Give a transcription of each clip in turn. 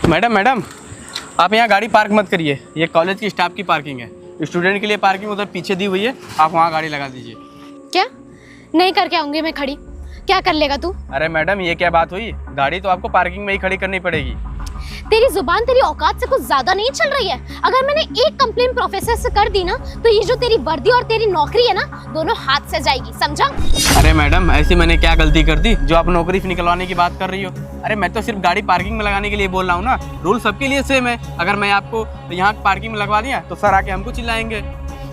Madam madam, आप यहाँ गाड़ी पार्क मत करिए, ये कॉलेज की स्टाफ की पार्किंग है। स्टूडेंट के लिए पार्किंग उधर पीछे दी हुई है, आप वहाँ गाड़ी लगा दीजिए। क्या नहीं करके आऊंगी मैं खड़ी? क्या कर लेगा तू? अरे मैडम, ये क्या बात हुई? गाड़ी तो आपको पार्किंग में ही खड़ी करनी पड़ेगी। तेरी जुबान तेरी औकात से कुछ ज्यादा नहीं चल रही है? अगर मैंने एक कंप्लेन प्रोफेसर से कर दी ना तो ये जो तेरी वर्दी और तेरी नौकरी है ना, दोनों हाथ से जाएगी, समझा? अरे मैडम, ऐसी मैंने क्या गलती कर दी जो आप नौकरी से निकलवाने की बात कर रही हो? अरे मैं तो सिर्फ गाड़ी पार्किंग में लगाने के लिए बोल रहा हूँ ना, रूल सबके लिए सेम है। अगर मैं आपको यहाँ पार्किंग में लगवा दिया तो सर आके हमको चिल्लाएंगे।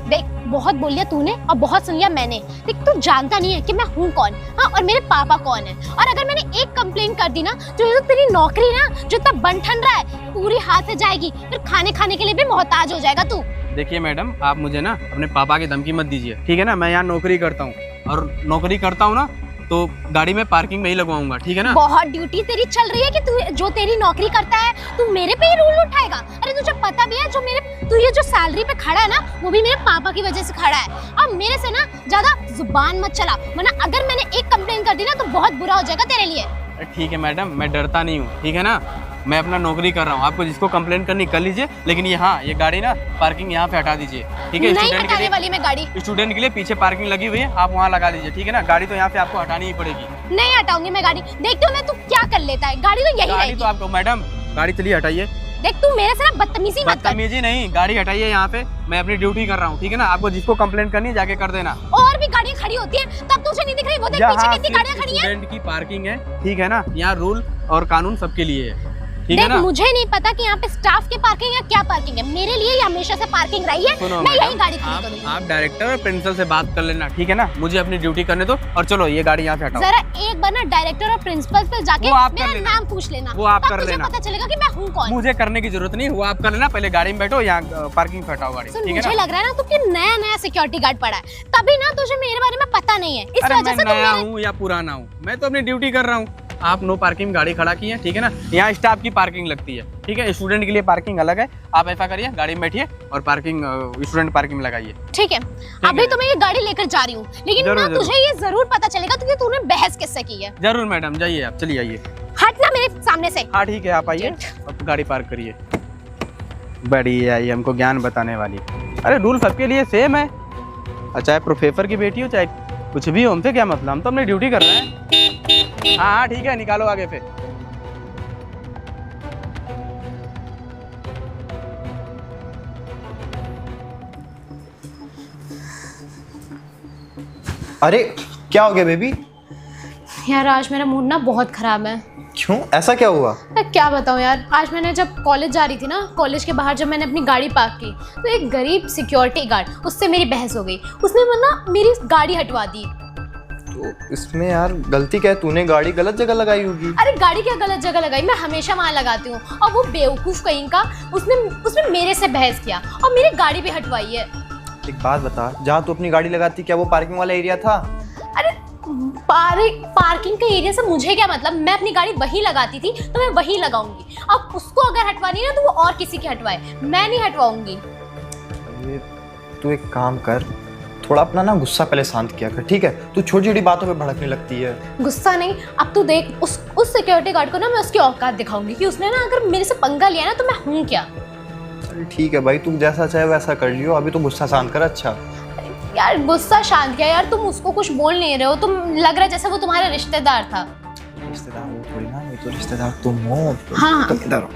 देख, बहुत बोल लिया तूने और बहुत सुन लिया मैंने। देख, तू जानता नहीं है कि मैं हूँ कौन, हाँ, और मेरे पापा कौन है। और अगर मैंने एक कंप्लेन कर दी ना तो ये तेरी नौकरी ना जो इतना बन ठन रहा है पूरी हाथ से जाएगी, फिर खाने के लिए भी मोहताज हो जाएगा तू। देखिए मैडम, आप मुझे ना अपने पापा की धमकी मत दीजिए, ठीक है ना? मैं यहाँ नौकरी करता हूँ और नौकरी करता हूँ ना तो गाड़ी में पार्किंग में ही लगवाऊंगा, ठीक है ना? बहुत ड्यूटी तेरी चल रही है कि तू जो तेरी नौकरी करता है तू मेरे पे ही रूल उठाएगा। अरे तुझे पता भी है तू ये जो सैलरी पे खड़ा है ना, वो भी मेरे पापा की वजह से खड़ा है। अब मेरे से ना ज्यादा जुबान मत चला, वरना अगर मैंने एक कंप्लेन कर दी ना तो बहुत बुरा हो जाएगा तेरे लिए। ठीक है मैडम, मैं डरता नहीं हूँ, ठीक है ना? मैं अपना नौकरी कर रहा हूँ, आपको जिसको कंप्लेन करनी कर लीजिए, लेकिन ये गाड़ी ना पार्किंग यहाँ पे हटा दीजिए, ठीक है? नहीं हटाने वाली मैं गाड़ी। स्टूडेंट के लिए पीछे पार्किंग लगी हुई है, आप वहाँ लगा लीजिए, ठीक है ना? गाड़ी तो यहाँ पे आपको हटानी ही पड़ेगी। नहीं हटाऊंगी मैं गाड़ी। देखती हूँ मैं तू क्या कर लेता है। गाड़ी तो यही रहेगी। तो आपको मैडम, गाड़ी चलिए हटाइए। देख, तू मेरे से ना बदतमीजी मत कर। बदतमीजी नहीं, गाड़ी हटाइए यहाँ पे, मैं अपनी ड्यूटी कर रहा हूँ, ठीक है ना? आपको जिसको कंप्लेंट करनी है जाके कर देना। और भी गाड़ियाँ खड़ी होती हैं तब तुझे नहीं दिख रही? वो देख पीछे कितनी गाड़ियाँ खड़ी हैं। स्टूडेंट की पार्किंग है, ठीक है ना? यहाँ रूल और कानून सबके लिए है, ठीक है ना? मुझे नहीं पता कि यहाँ पे स्टाफ की पार्किंग है क्या पार्किंग है। मेरे लिए ये हमेशा से पार्किंग रही है। मैं यही गाड़ी खड़ी करूंगी। आप डायरेक्टर और प्रिंसिपल से बात कर लेना, ठीक है ना? मुझे अपनी ड्यूटी करने दो और चलो ये गाड़ी यहाँ से हटाओ। जरा एक बार ना डायरेक्टर और प्रिंसिपल से जाके मेरा नाम पूछ लेना, वो आप कर लेना, पता चलेगा कि मैं हूँ कौन। मुझे करने की जरूरत नहीं, वो आप कर लेना। पहले गाड़ी में बैठो, यहाँ पार्किंग पे हटाओ गाड़ी, ठीक है ना? मुझे लग रहा है ना तू नया सिक्योरिटी गार्ड पड़ा है, तभी ना तुझे मेरे बारे में पता नहीं है, इस वजह से। नया हूँ या पुराना हूँ, मैं तो अपनी ड्यूटी कर रहा हूँ। आप नो पार्किंग गाड़ी खड़ा की है, ठीक है ना? यहाँ स्टाफ की पार्किंग लगती है, ठीक है? स्टूडेंट के लिए पार्किंग अलग है। आप ऐसा करिए, गाड़ी में बैठिए और पार्किंग स्टूडेंट पार्किंग में लगाइए, ठीक है? अभी तो मैं ये गाड़ी लेकर जा रही हूँ, लेकिन ना तुझे ये जरूर पता चलेगा कि तूने बहस किससे की है। जरूर मैडम, जाइए आप, चलिए आइए। हटना मेरे सामने से। हाँ ठीक है, आप आइए और गाड़ी पार्क करिए। बड़ी आई हमको ज्ञान बताने वाली। अरे रूल सबके लिए सेम है, चाहे प्रोफेसर की बेटी हो चाहे कुछ भी हो, हमसे क्या मतलब? हम तो अपनी ड्यूटी कर रहे हैं। हाँ ठीक है, निकालो आगे पे। अरे क्या हो गया बेबी? यार आज मेरा मूड ना बहुत खराब है। क्यों, ऐसा क्या हुआ? मैं क्या बताऊं यार, आज मैंने जब कॉलेज जा रही थी ना, कॉलेज के बाहर जब मैंने अपनी गाड़ी पार्क की तो एक गरीब सिक्योरिटी गार्ड, उससे मेरी बहस हो गई। उसने वरना मेरी गाड़ी हटवा दी। तो इसमें यार गलती क्या है? तूने गाड़ी गलत जगह लगाई होगी। अरे गाड़ी क्या गलत जगह लगाई? मैं हमेशा वहाँ लगाती हूँ। और वो बेवकूफ कहीं का उसने मेरे से बहस किया और मेरी गाड़ी भी हटवाई है। एक बात बता, जहाँ तू अपनी गाड़ी लगाती क्या वो पार्किंग वाला एरिया था? अरे पार्किंग का एरिया से मुझे क्या मतलब? मैं अपनी गाड़ी वहीं लगाती थी तो मैं वहीं लगाऊंगी। अब उसको अगर हटवानी है ना तो वो और किसी की हटवाए, मैं नहीं हटवाऊंगी। तू एक काम कर, थोड़ा अपना ना गुस्सा पहले शांत किया कर, ठीक है? तू छोटी छोटी बातों पे भड़कने लगती है। गुस्सा नहीं, अब तू देख उस सिक्योरिटी गार्ड को ना मैं उसकी औकात दिखाऊंगी कि उसने ना अगर मेरे से पंगा लिया ना तो मैं हूँ क्या। चल ठीक है भाई, तुम जैसा चाहे वैसा कर लियो, अभी तो गुस्सा शांत कर। अच्छा यार गुस्सा शांत किया यार, तुम उसको कुछ बोल नहीं रहे हो, तुम लग रहा है जैसे वो तुम्हारा रिश्तेदार था। रिश्तेदार वो थोड़ी ना, ये तो रिश्तेदार तुम हो। हाँ तुम इधर हो,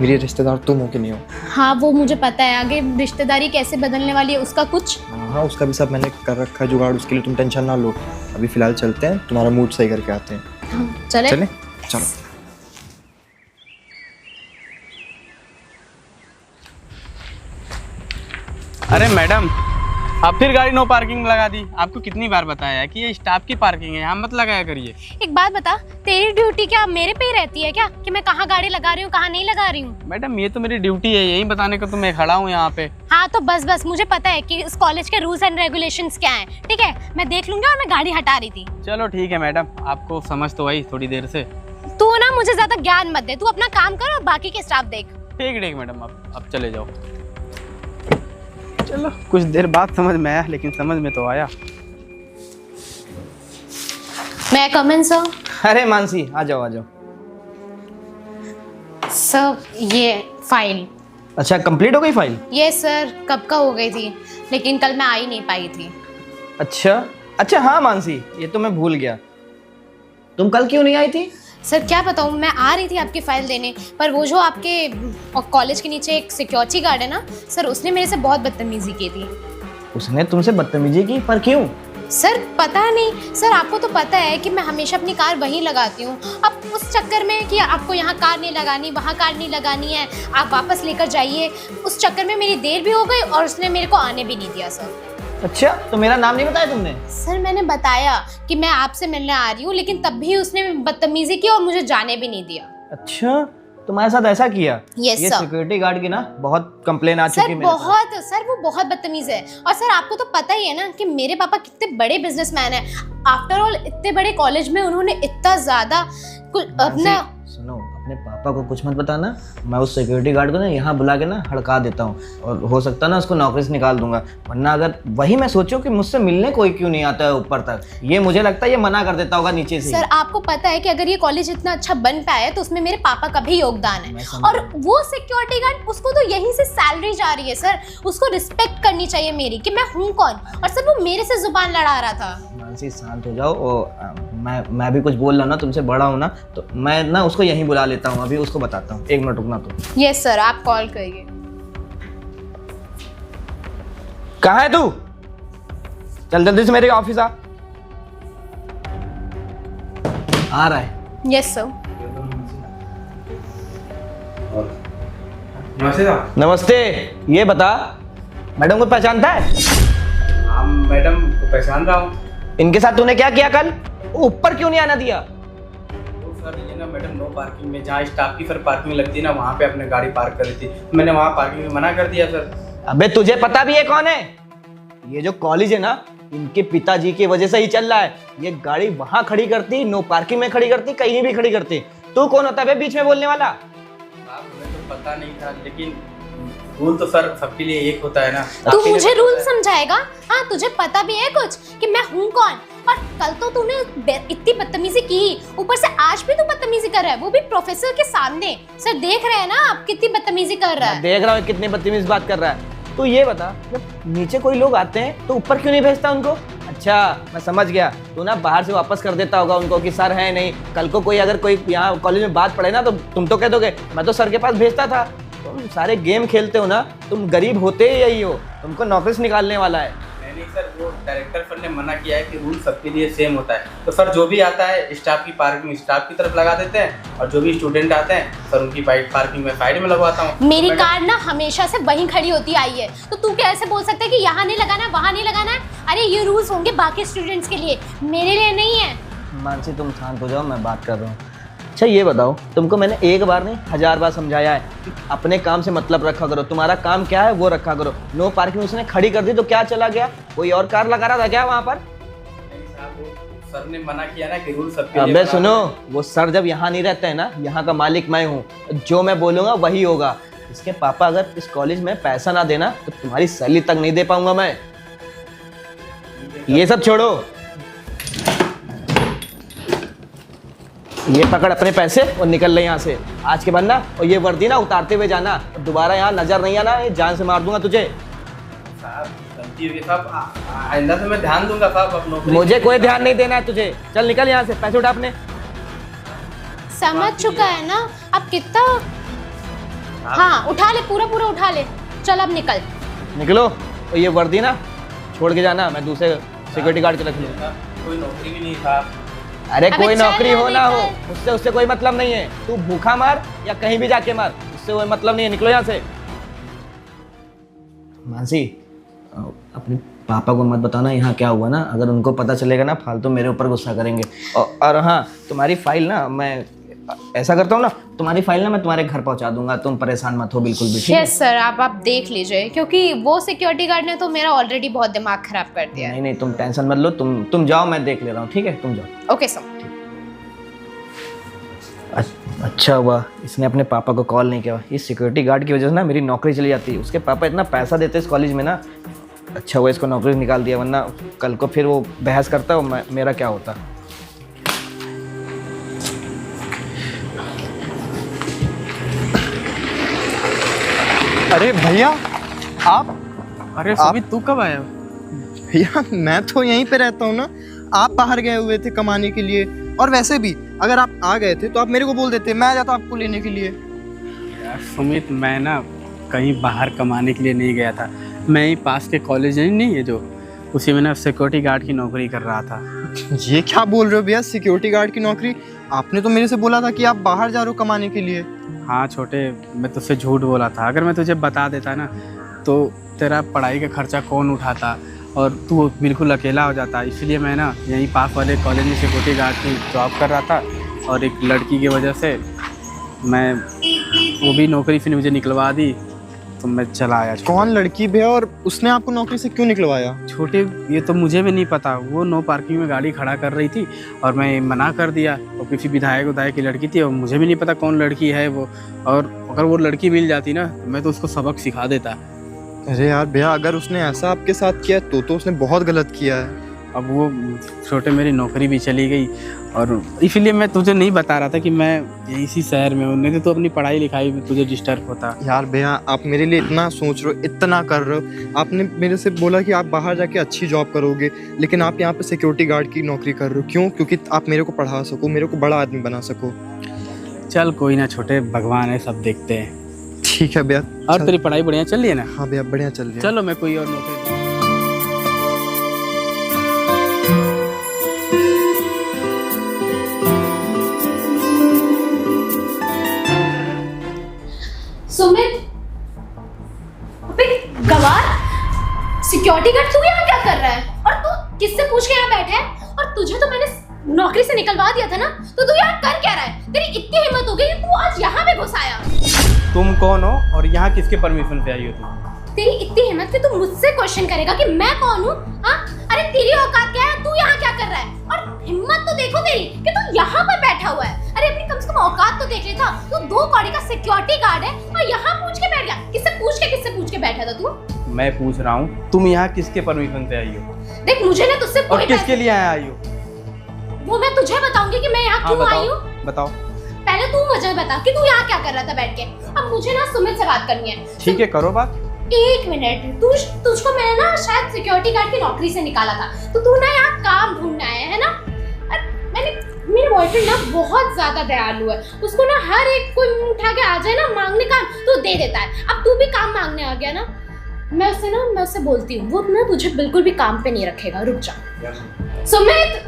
मेरी रिश्तेदार तुम हो कि नहीं हो? हाँ वो मुझे पता है, आगे रिश्तेदारी कैसे बदलने वाली है उसका कुछ। हाँ उसका भी सब मैंने कर रखा है जुगाड़, उसके लिए तुम टेंशन ना लो। अभी फिलहाल चलते हैं, तुम्हारा मूड सही करके आते हैं। हाँ, चले चलो। अरे मैडम, आप फिर गाड़ी नो पार्किंग में लगा दी। आपको कितनी बार बताया है कि ये स्टाफ की पार्किंग है, यहाँ मत लगाया करिए। एक बात बता, तेरी ड्यूटी क्या मेरे पे ही रहती है क्या कि मैं कहाँ गाड़ी लगा रही हूँ कहाँ नहीं लगा रही हूँ? मैडम ये तो मेरी ड्यूटी है, यही बताने को तो मैं खड़ा हूँ यहाँ पे। हाँ तो बस मुझे पता है कि इस कॉलेज के रूल्स एंड रेगुलेशंस क्या हैं, ठीक है? मैं देख लूंगी और मैं गाड़ी हटा रही थी। चलो ठीक है मैडम, आपको समझ तो आई थोड़ी देर से। तू ना मुझे ज्यादा ज्ञान मत दे, तू अपना काम कर और बाकी के स्टाफ देख। ठीक मैडम, अब चले जाओ। चलो कुछ देर बाद समझ में आया, लेकिन समझ में तो आया। मैं कम इन सर? अरे मानसी आ जाओ आ जाओ। सर ये फाइल। अच्छा, कंप्लीट हो गई फाइल? ये सर कब का हो गई थी, लेकिन कल मैं आ ही नहीं पाई थी। अच्छा हाँ मानसी, ये तो मैं भूल गया। तुम कल क्यों नहीं आई थी? सर क्या बताऊँ, मैं आ रही थी आपकी फाइल देने, पर वो जो आपके कॉलेज के नीचे एक सिक्योरिटी गार्ड है ना सर, उसने मेरे से बहुत बदतमीजी की थी। उसने तुमसे बदतमीजी की? पर क्यों? सर पता नहीं सर, आपको तो पता है कि मैं हमेशा अपनी कार वहीं लगाती हूँ। अब उस चक्कर में कि आपको यहाँ कार नहीं लगानी, वहाँ कार नहीं लगानी है, आप वापस लेकर जाइए, उस चक्कर में मेरी देर भी हो गई और उसने मेरे को आने भी नहीं दिया सर। अच्छा, तो मेरा नाम नहीं बताया तुमने? सर मैंने बताया कि मैं आपसे मिलने आ रही हूँ, लेकिन तब भी उसने बदतमीजी की और मुझे जाने भी नहीं दिया। अच्छा, तुम्हारे साथ ऐसा किया? Yes, ये sir. सिक्योरिटी गार्ड की ना बहुत कंप्लेन आ चुकी है मेरे पास। सर वो बहुत बदतमीज है। और सर आपको तो पता ही है ना कि मेरे पापा कितने बड़े बिजनेसमैन हैं। आफ्टर ऑल इतने बड़े कॉलेज में उन्होंने इतना ज्यादा अपना। सुनो, अपने पापा को कुछ मत बताना। मैं उस सिक्योरिटी गार्ड को ना यहाँ बुला के ना हड़का देता हूँ, और हो सकता है ना उसको नौकरी से निकाल दूंगा। वरना अगर वही मैं सोचूं कि मुझसे मिलने कोई क्यों नहीं आता है ऊपर तक, ये मुझे लगता है ये मना कर देता होगा नीचे से। सर आपको पता है कि अगर ये कॉलेज इतना अच्छा बन पाया है तो उसमें मेरे पापा का भी योगदान है। और वो सिक्योरिटी गार्ड, उसको तो यहीं से सैलरी जा रही है सर, उसको रिस्पेक्ट करनी चाहिए मेरी कि मैं हूँ कौन। और सर वो मेरे से जुबान लड़ा रहा था। मानसी शांत हो जाओ। और मैं भी कुछ बोल रहा हूँ ना, तुमसे बड़ा हूँ ना, तो मैं ना उसको यहीं बुला लेता हूँ, अभी उसको बताता हूँ। 1 मिनट रुकना तुम। यस सर, आप कॉल करिए। कहाँ है तू? चल जल्दी से मेरे ऑफिस आ रहा है। Yes sir. नमस्ते साहब। नमस्ते। ये बता, मैडम को पहचानता है? हाँ मैडम को पहचान रहा हूँ। इनके साथ तूने क्या किया कल? ऊपर क्यों नहीं आना दिया? तो सर ये ना मैडम नो पार्किंग में, जहाँ स्टाफ की सर पार्किंग लगती है ना, वहाँ पे अपने गाड़ी पार्क कर रही थी। मैंने वहाँ पार्किंग में मना कर दिया सर। अबे तुझे पता भी है कौन है? ये जो कॉलेज है ना, इनके पिताजी की वजह से ही चल रहा है। ये गाड़ी वहां खड़ी करती, नो पार्किंग में खड़ी करती, कहीं भी खड़ी करती। तू कौन होता है बीच में बोलने वाला? साहब हमें तो पता नहीं था, लेकिन रूल तो सर सबके लिए एक होता है ना। तू मुझे रूल समझाएगा? हाँ तुझे पता भी है कुछ कि मैं हूँ कौन? और कल तो तूने इतनी बदतमीजी की, ऊपर से आज भी तू बदतमीजी कर रहा है, वो भी प्रोफेसर के सामने। सर देख रहे हैं ना आप कितनी बदतमीजी कर रहा है। देख रहा हूँ कितनी बदतमीज बात कर रहा है। तो ये बता, जब नीचे कोई लोग आते हैं तो ऊपर क्यों नहीं भेजता उनको? अच्छा मैं समझ गया, तू ना बाहर से वापस कर देता होगा उनको कि सर है नहीं। कल को कोई अगर कोई यहाँ कॉलेज में बात पड़े ना, तो तुम तो कह दोगे मैं तो सर के पास भेजता था। तुम सारे गेम खेलते हो ना, तुम गरीब होते ही यही हो, तुमको नौकरी से निकालने वाला है। नहीं सर, वो डायरेक्टर सर ने मना किया है कि रूल सबके लिए सेम होता है। तो सर जो भी आता है स्टाफ की पार्किंग स्टाफ की तरफ लगा देते हैं, और जो भी स्टूडेंट आते हैं सर उनकी पार्किंग में साइड में लगवाता हूँ। मेरी कार ना हमेशा से वहीं खड़ी होती आई है, तो तू कैसे बोल सकता है कि यहाँ नहीं लगाना है, वहाँ नहीं लगाना है? अरे ये रूल्स होंगे बाकी स्टूडेंट्स के लिए, मेरे लिए नहीं है। मानसी तुम शांत हो जाओ, मैं बात कर रहा हूँ। अच्छा ये बताओ, तुमको मैंने एक बार नहीं 1000 बार समझाया है कि अपने काम से मतलब रखा करो। तुम्हारा काम क्या है वो रखा करो। नो पार्किंग उसने खड़ी कर दी तो क्या चला गया? कोई और कार लगा रहा था क्या वहाँ पर? नहीं साहब, वो सर ने मना किया ना कि रूल सबके लिए। अबे सुनो, वो सर जब यहाँ नहीं रहते हैं ना, यहाँ का मालिक मैं हूँ, जो मैं बोलूँगा वही होगा। इसके पापा अगर इस कॉलेज में पैसा ना देना तो तुम्हारी सैलरी तक नहीं दे पाऊंगा मैं। ये सब छोड़ो, ये पकड़ अपने पैसे और निकल ले यहाँ से आज के बाद ना। और ये वर्दी ना उतारते हुए जाना, दोबारा यहाँ नजर नहीं आना, ये जान से मार दूंगा तुझे। साहब गलती हो गई साहब, आइंदा से मैं ध्यान दूंगा साहब अपनों पे। मुझे कोई ध्यान नहीं देना है तुझे। चल निकल यहाँ से, पैसे उठा अपने। समझ चुका है ना अब कितना? हाँ उठा ले, पूरा पूरा उठा ले। चल अब निकल। निकलो। और ये वर्दी ना छोड़ के जाना, मैं दूसरे सिक्योरिटी गार्ड के रख लूँगा। कोई नौकरी भी नहीं था। अरे अबे कोई चल नौकरी ना हो ना हो, निकल। उससे कोई मतलब नहीं है। तू भूखा मार या कहीं भी जाके मार, उससे कोई मतलब नहीं है। निकलो यहाँ से। मानसी अपने पापा को मत बताना यहाँ क्या हुआ ना, अगर उनको पता चलेगा ना फालतू मेरे ऊपर गुस्सा करेंगे। और हाँ, तुम्हारी फाइल ना मैं ऐसा करता हूँ ना, तुम्हारी फाइल ना मैं तुम्हारे घर पहुँचा दूंगा। तुम परेशान मत हो बिल्कुल भी, ठीक है? यस सर, आप देख लीजिए, क्योंकि वो सिक्योरिटी गार्ड ने तो मेरा ऑलरेडी बहुत दिमाग खराब कर दिया है। नहीं तुम टेंशन मत लो, तुम जाओ, मैं देख ले रहा हूँ, ठीक है? तुम जाओ। Okay sir. अच्छा हुआ इसने अपने पापा को कॉल नहीं किया। इस सिक्योरिटी गार्ड की वजह से ना मेरी नौकरी चली जाती। उसके पापा इतना पैसा देते इस कॉलेज में ना, अच्छा हुआ इसको नौकरी निकाल दिया, वरना कल को फिर वो बहस करता और मेरा क्या होता। अरे भैया आप अरे सुमित तू कब आया? भैया मैं तो यहीं पे रहता हूँ ना। आप बाहर गए हुए थे कमाने के लिए, और वैसे भी अगर आप आ गए थे तो आप मेरे को बोल देते, मैं आ जाता आपको लेने के लिए। यार सुमित मैं ना कहीं बाहर कमाने के लिए नहीं गया था। मैं ही पास के कॉलेज नहीं है जो, उसी में ना सिक्योरिटी गार्ड की नौकरी कर रहा था। ये क्या बोल रहे हो भैया, सिक्योरिटी गार्ड की नौकरी? आपने तो मेरे से बोला था कि आप बाहर जा रहे हो कमाने के लिए। हाँ छोटे, मैं तुझसे झूठ बोला था। अगर मैं तुझे बता देता ना तो तेरा पढ़ाई का खर्चा कौन उठाता और तू बिल्कुल अकेला हो जाता। इसलिए मैं ना यहीं पास वाले कॉलेज में सिक्योरिटी गार्ड की जॉब कर रहा था, और एक लड़की की वजह से मैं वो भी नौकरी फिर मुझे निकलवा दी, तो मैं चला आया। कौन लड़की भैया, और उसने आपको नौकरी से क्यों निकलवाया? छोटे ये तो मुझे भी नहीं पता। वो नो पार्किंग में गाड़ी खड़ा कर रही थी और मैं मना कर दिया, और किसी विधायक की लड़की थी, और मुझे भी नहीं पता कौन लड़की है वो। और अगर वो लड़की मिल जाती ना तो मैं तो उसको सबक सिखा देता। अरे यार भैया, अगर उसने ऐसा आपके साथ किया तो उसने बहुत गलत किया है। अब वो छोटे मेरी नौकरी भी चली गई, और इसलिए मैं तुझे नहीं बता रहा था कि मैं इसी शहर में हूँ, नहीं तो अपनी पढ़ाई लिखाई में तुझे डिस्टर्ब होता। यार भैया, आप मेरे लिए इतना सोच रहे हो, इतना कर रहे हो। आपने मेरे से बोला कि आप बाहर जाके अच्छी जॉब करोगे, लेकिन आप यहाँ पे सिक्योरिटी गार्ड की नौकरी कर रहे हो। क्यों? क्योंकि आप मेरे को पढ़ा सको, मेरे को बड़ा आदमी बना सको। चल कोई ना छोटे, भगवान है, सब देखते हैं। ठीक है भैया। और तेरी पढ़ाई बढ़िया चल रही है ना? हाँ भैया, बढ़िया चल रही है। चलो मैं कोई और नौकरी। सुमित, अबे गवार, सिक्योरिटी गार्ड तू यहाँ क्या कर रहा है? और तू किससे पूछ के यहाँ बैठा है? और तुझे तो मैंने नौकरी से निकलवा दिया था ना, तो तू यहाँ कर क्या रहा है? तेरी इतनी हिम्मत हो गई कि तू आज यहाँ पे घुस आया। तुम कौन हो और यहाँ किसके परमिशन से आई हो तुम? तेरी इतनी हिम्मत कि तू मुझसे क्वेश्चन करेगा कि मैं कौन हूँ? हाँ, अरे तेरी औकात क्या है? तू यहाँ क्या कर रहा है? और हिम्मत तो देखो तेरी कि तू यहाँ पर बैठा हुआ है। अरे अपनी कम से कम औकात तो देख लेता। तू 2 कौड़ी का सिक्योरिटी गार्ड है और यहाँ पूछ के बैठ गया। किससे पूछ के बैठा था तू? मैं पूछ रहा हूँ तुम यहाँ किसके परमिशन से आई हो? देख, मुझे ना तुझसे और किसके लिए आई हो? वो मैं तुझे बताऊंगी कि मैं यहाँ क्यों आई हूँ। बताओ। पहले तू मुझे बता कि तू यहाँ क्या कर रहा था बैठ के। अब मुझे ना सुमित से बात करनी है। ठीक है, करो बात। 1 मिनट, तुझको मैंने ना शायद सिक्योरिटी गार्ड की नौकरी से निकाला था, तो तू ना यहाँ काम ढूंढने आया है ना? मेरे बॉयफ्रेंड ना बहुत ज्यादा दयालु है। उसको ना हर एक कोई मुंह उठा के आ जाए ना मांगने काम, तो दे देता है। अब तू भी काम मांगने आ गया ना, मैं उससे बोलती हूँ, वो ना तुझे बिल्कुल भी काम पे नहीं रखेगा। रुक जा। सुमित,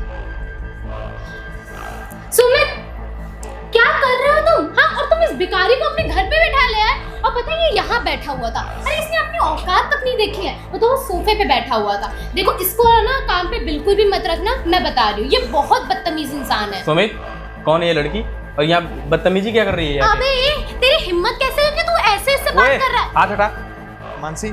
क्या कर रहे हो तुम? हाँ, और तुम इस भिखारी को अपने घर पे बैठा ले आए, और पता है ये यहाँ बैठा हुआ था। अरे इसने अपनी औकात तक नहीं देखी है, वो तो सोफे पे बैठा हुआ था। देखो, इसको ना काम पे बिल्कुल भी मत रखना, मैं बता रही हूँ। ये बहुत बदतमीज इंसान है। सुमित, कौन है ये लड़की और यहाँ बदतमीजी क्या कर रही है? अबे तेरी हिम्मत कैसे है कि तू ऐसे इससे बात कर रहा है? हाथ हटा। मानसी,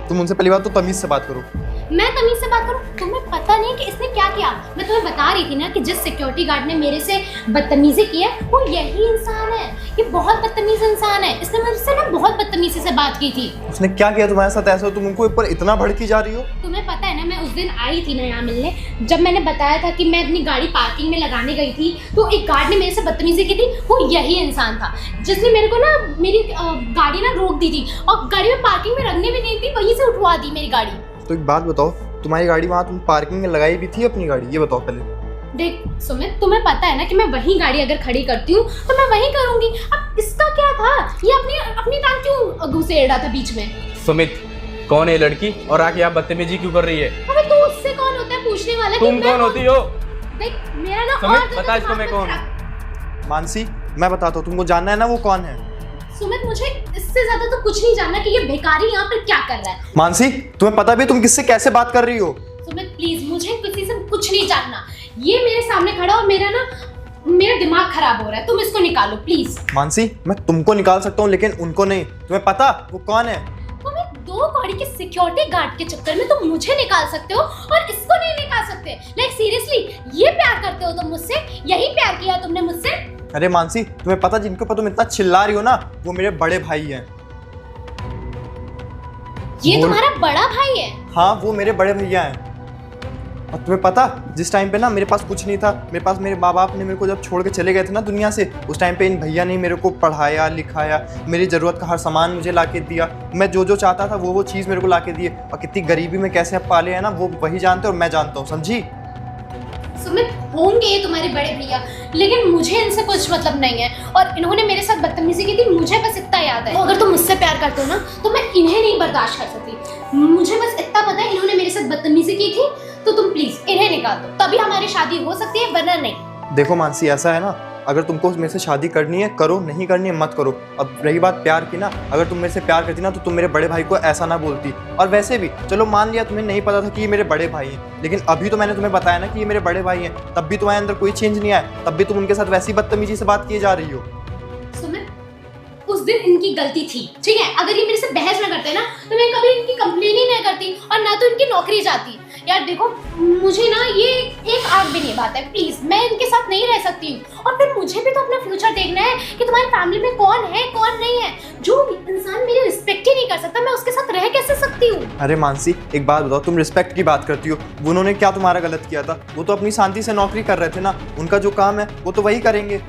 तुम उनसे पहली बात तो तमीज से बात करो। मैं तमीज से बात करूं? तुम्हें पता नहीं कि इसने क्या किया? मैं तुम्हें बता रही थी ना कि जिस सिक्योरिटी गार्ड ने मेरे से बदतमीजी की है वो यही इंसान है। ये बहुत बदतमीज इंसान है। इसने मुझसे ना बहुत बदतमीजी से बात की थी। उसने क्या किया तुम्हारे साथ ऐसा? तुम उनको ऊपर इतना भड़की जा रही हो? तुम्हें पता है ना, मैं उस दिन आई थी ना यहाँ मिलने, जब मैंने बताया था कि मैं अपनी गाड़ी पार्किंग में लगाने गई थी, तो एक गार्ड ने मेरे से बदतमीजी की थी। वो यही इंसान था जिसने मेरे को ना मेरी गाड़ी ना रोक दी थी, और गाड़ी में पार्किंग में रखने भी नहीं थी, वहीं से उठवा दी मेरी गाड़ी। तो एक बात बताओ, तुम्हारी गाड़ी वहाँ तुम पार्किंग में लगाई भी थी अपनी गाड़ी? ये बताओ पहले। देख सुमित, तुम्हें पता है ना कि मैं वहीं गाड़ी अगर खड़ी करती हूँ तो मैं वहीं करूंगी। अब इसका क्या था? ये अपनी टांग क्यों घुसेड़ रहा था बीच में? सुमित, कौन है लड़की और आके आप बदतमीजी क्यों कर रही है? अबे तू उससे कौन होता है पूछने वाला? तुम कौन होती हो? देख मेरा ना सुमित, बता इसको मैं कौन? मानसी, मैं बताता हूँ, तुमको जानना है ना वो कौन है? सुमित, मुझे इससे ज्यादा तो कुछ नहीं जानना कि ये भिखारी यहाँ पर क्या कर रहा है। मानसी, तुम्हें पता भी तुम किससे कैसे बात कर रही हो? सुमित प्लीज, मुझे किसी से कुछ नहीं जानना। ये मेरे सामने खड़ा और मेरा दिमाग खराब हो रहा है। तुम इसको निकालो प्लीज। मानसी, मैं तुमको निकाल सकता हूँ लेकिन उनको नहीं। तुम्हें पता वो कौन है? तुम 2 कौड़ी के सिक्योरिटी गार्ड के चक्कर में तुम मुझे निकाल सकते हो और इसको नहीं निकाल सकते। लाइक सीरियसली, ये प्यार करते हो तुम मुझसे? यही प्यार किया तुमने मुझसे? अरे मानसी, तुम्हें पता जिनके ऊपर तुम इतना चिल्ला रही हो ना, वो मेरे बड़े भाई हैं। ये तुम्हारा बड़ा भाई है? हाँ, वो मेरे बड़े भैया हैं। और तुम्हें पता, जिस टाइम पे ना मेरे पास कुछ नहीं था, मेरे पास मेरे माँ बाप ने मेरे को जब छोड़ के चले गए थे ना दुनिया से, उस टाइम पे इन भैया ने मेरे को पढ़ाया लिखाया, मेरी ज़रूरत का हर सामान मुझे ला के दिया। मैं जो जो चाहता था वो चीज़ मेरे को ला के दिए। और कितनी गरीबी में कैसे अब पाले हैं ना, वो वही जानते और मैं जानता हूँ, समझी? सुमित, होंगे ये तुम्हारे बड़े भैया, लेकिन मुझे इनसे कुछ मतलब नहीं है। और इन्होंने मेरे साथ बदतमीजी की थी, मुझे बस इतना याद है। तो अगर तुम मुझसे प्यार करते हो ना तो मैं इन्हें नहीं बर्दाश्त कर सकती। मुझे बस इतना पता है इन्होंने मेरे साथ बदतमीजी की थी, तो तुम प्लीज इन्हें निकाल दो, तभी हमारी शादी हो सकती है, वरना नहीं। देखो मानसी, ऐसा है ना, अगर तुमको मेरे से शादी करनी है करो, नहीं करनी है मत करो। अब रही बात प्यार की ना, अगर तुम मेरे से प्यार करती ना तो तुम मेरे बड़े भाई को ऐसा ना बोलती। और वैसे भी चलो मान लिया तुम्हें नहीं पता था कि ये मेरे बड़े भाई हैं, लेकिन अभी तो मैंने तुम्हें बताया ना कि ये मेरे बड़े भाई हैं, तब भी तुम्हारे अंदर कोई चेंज नहीं आया, तब भी तुम उनके साथ वैसी बदतमीजी से बात किए जा रही हो। सुमित, उस दिन इनकी गलती थी, ठीक है? अगर ये मेरे से बहस ना करते ना तो मैं कभी इनकी कंप्लेन ही नहीं करती और ना तो इनकी नौकरी जाती। यार देखो, मुझे ना ये एक आग भी नहीं बात है, प्लीज मैं इनके साथ नहीं रह सकती हूँ। और फिर मुझे भी तो अपना फ्यूचर देखना है कि तुम्हारी फैमिली में कौन है कौन नहीं है। जो इंसान मेरी रिस्पेक्ट ही नहीं कर सकता, मैं उसके साथ रह कैसे सकती हूँ? अरे मानसी, एक बात बताओ, तुम रिस्पेक्ट की बात करती हो, उन्होंने क्या तुम्हारा गलत किया था? वो तो अपनी शांति से नौकरी कर रहे थे ना, उनका जो काम है वो तो वही करेंगे।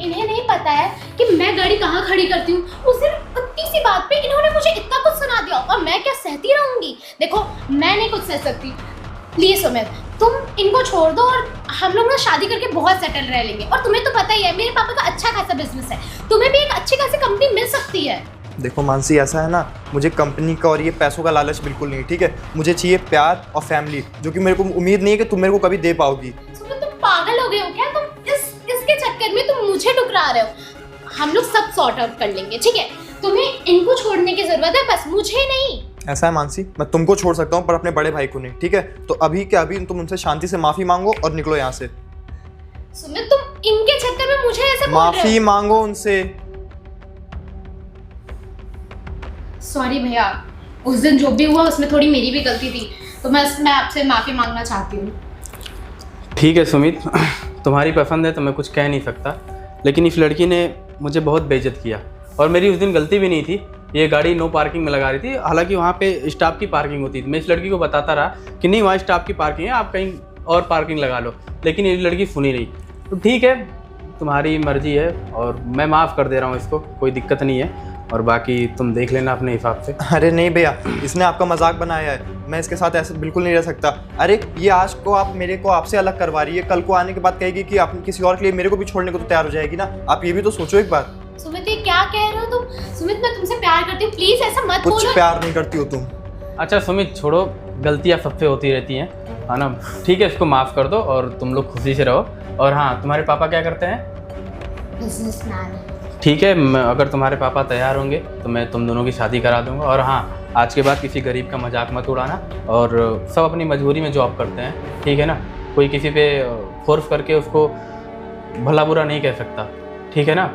इन्हें नहीं पता है कि मैं गाड़ी कहाँ खड़ी करती हूँ। उस दिन इतनी सी बात पे इन्होंने मुझे इतना कुछ सुना दिया और मैं क्या सहती रहूंगी? देखो, मैं नहीं कुछ सह सकती। प्लीज सुमित, तुम इनको छोड़ दो और हम लोग ना शादी करके बहुत सेटल रह लेंगे। और तुम्हें तो पता ही है मेरे पापा का अच्छा खासा बिजनेस है, तुम्हें भी एक अच्छी खासी कंपनी मिल सकती है। देखो मानसी, ऐसा है ना, मुझे कंपनी का और ये पैसों का लालच बिल्कुल नहीं, ठीक है? मुझे चाहिए प्यार और फैमिली, जो कि मेरे को उम्मीद नहीं है कि तुम मेरे को कभी दे पाओगी। सुमित, तुम पागल हो गए हो क्या? तुम इसके चक्कर में तुम मुझे ठुकरा रहे हो। हम लोग सब सॉर्ट आउट कर लेंगे, ठीक है? तुम्हें इनको छोड़ने की जरूरत है, बस मुझे नहीं। ऐसा है मानसी, मैं तुमको छोड़ सकता हूँ पर अपने बड़े भाई को नहीं, ठीक है? तो अभी के अभी तुम उनसे शांति से माफी मांगो और निकलो यहाँ से। सुमित, तुम इनके चक्कर में मुझे ऐसे बोल रहे हो। माफी मांगो उनसे। सॉरी भैया, उस दिन जो भी हुआ उसमें थोड़ी मेरी भी गलती थी, तो मैं आपसे माफी मांगना चाहती हूँ। ठीक है सुमित, तुम्हारी पसंद है तो मैं कुछ कह नहीं सकता, लेकिन इस लड़की ने मुझे बहुत बेइज्जत किया और मेरी उस दिन गलती भी नहीं थी। ये गाड़ी नो पार्किंग में लगा रही थी, हालांकि वहाँ पे स्टाफ की पार्किंग होती थी। मैं इस लड़की को बताता रहा कि नहीं, वहाँ स्टाफ की पार्किंग है, आप कहीं और पार्किंग लगा लो, लेकिन ये लड़की सुनी नहीं। तो ठीक है, तुम्हारी मर्जी है और मैं माफ़ कर दे रहा हूँ इसको, कोई दिक्कत नहीं है। और बाकी तुम देख लेना अपने हिसाब से। अरे नहीं भैया, इसने आपका मजाक बनाया है, मैं इसके साथ ऐसे बिल्कुल नहीं रह सकता। अरे ये आज को आप मेरे को आपसे अलग करवा रही है, कल को आने के बाद कहेगी कि आप किसी और के लिए मेरे को भी छोड़ने को तो तैयार हो जाएगी ना। आप ये भी तो सोचो एक बार। सुमित, ये क्या कह रहे हो तुम? सुमित, मैं तुमसे प्यार करती हूँ, प्लीज ऐसा मत बोलो। कुछ प्यार नहीं करती हो तुम। अच्छा सुमित, छोड़ो, गलतियाँ सबसे होती रहती हैं, है ना? ठीक है, इसको माफ़ कर दो और तुम लोग खुशी से रहो। और हाँ, तुम्हारे पापा क्या करते हैं? बिजनेसमैन है। ठीक है, अगर तुम्हारे पापा तैयार होंगे तो मैं तुम दोनों की शादी करा दूंगा। और हाँ, आज के बाद किसी गरीब का मजाक मत उड़ाना। और सब अपनी मजबूरी में जॉब करते हैं, ठीक है ना? कोई किसी पे फोर्स करके उसको भला बुरा नहीं कह सकता, ठीक है ना?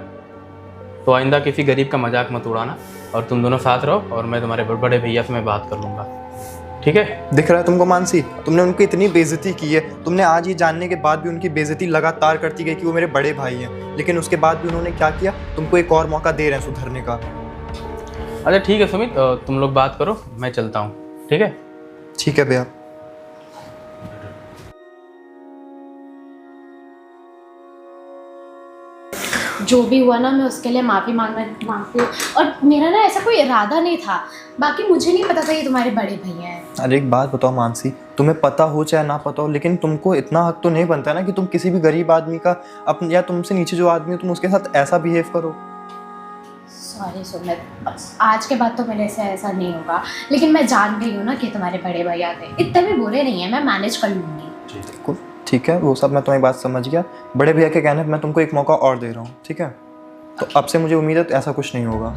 तो आइंदा किसी गरीब का मजाक मत उड़ाना और तुम दोनों साथ रहो और मैं तुम्हारे बड़े भैया से मैं बात कर लूँगा, ठीक है? दिख रहा है तुमको मानसी, तुमने उनकी इतनी बेइज्जती की है, तुमने आज ये जानने के बाद भी उनकी बेइज्जती लगातार करती गई कि वो मेरे बड़े भाई हैं, लेकिन उसके बाद भी उन्होंने क्या किया? तुमको एक और मौका दे रहे हैं सुधरने का। अच्छा ठीक है सुमित, तुम लोग बात करो, मैं चलता हूँ, ठीक है? ठीक है भैया। जो भी हुआ ना, मैं उसके लिए माफ़ी मांगती हूँ। और मेरा ना ऐसा कोई इरादा नहीं था, बाकी मुझे नहीं पता था ये तुम्हारे बड़े भैया हैं। अरे एक बात बताओ मानसी, तुम्हें पता हो चाहे ना पता हो, लेकिन तुमको इतना हक तो नहीं बनता है ना कि तुम किसी भी गरीब आदमी का या तुमसे नीचे जो आदमी हो तुम उसके साथ ऐसा बिहेव करो। सॉरी सुमित, आज के बाद तो मेरे से ऐसा नहीं होगा, लेकिन मैं जान गई हूँ ना कि तुम्हारे बड़े भैया थे, इतने भी बुरे नहीं है, मैं मैनेज कर लूँगी। ठीक है, वो सब मैं तुम्हारी बात समझ गया। बड़े भैया के कहने पर मैं तुमको एक मौका और दे रहा हूँ, ठीक है? तो अब से मुझे उम्मीद है ऐसा कुछ नहीं होगा।